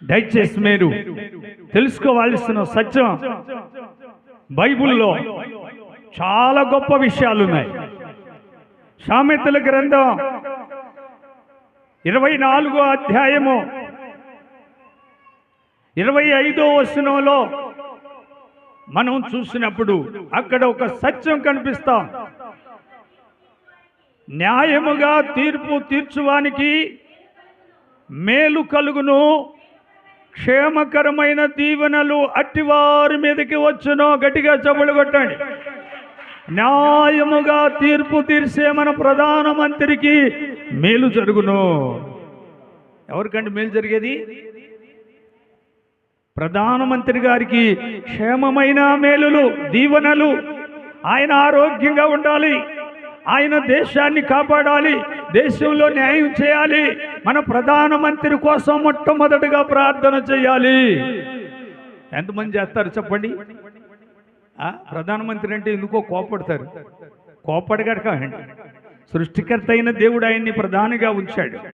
దయచేసి మీరు తెలుసుకోవాల్సిన సత్యం, బైబిల్లో చాలా గొప్ప విషయాలు ఉన్నాయి. సామెతల గ్రంథం 24వ అధ్యాయము 25వ వచనంలో మనం చూసినప్పుడు అక్కడ ఒక సత్యం కనిపిస్తాం. న్యాయముగా తీర్పు తీర్చువానికి మేలు కలుగును, క్షేమకరమైన దీవెనలు అట్టివారి మీదకి వచ్చును. గట్టిగా చప్పట్లు కొట్టండి. న్యాయముగా తీర్పు తీర్చే మన ప్రధానమంత్రికి మేలు జరుగును. ఎవరికండి మేలు జరిగేది? ప్రధానమంత్రి గారికి క్షేమమైన మేలులు, దీవెనలు. ఆయన ఆరోగ్యంగా ఉండాలి, ఆయన దేశాన్ని కాపాడాలి, దేశంలో న్యాయం చేయాలి. మన ప్రధానమంత్రి కోసం మొట్టమొదటిగా ప్రార్థన చేయాలి. ఎంతమంది చేస్తారు చెప్పండి? ప్రధానమంత్రి అంటే ఎందుకో కోపడతారు. కోపడగడకండి. సృష్టికర్త అయిన దేవుడు ఆయన్ని ప్రధానిగా ఉంచాడు.